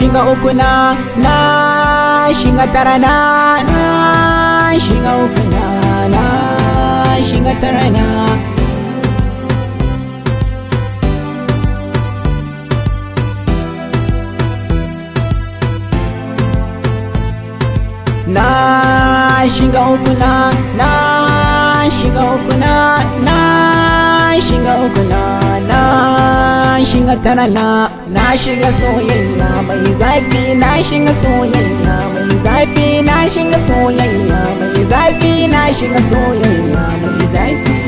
shiga uku na shiga tara na shiga uku na shiga tara na shiga uku na shiga uku na shiga uku na shiga tara na shiga soyayya mai zafi na shiga soyayya mai zafi na shiga soyayya mai zafi na shiga soyayya mai zafi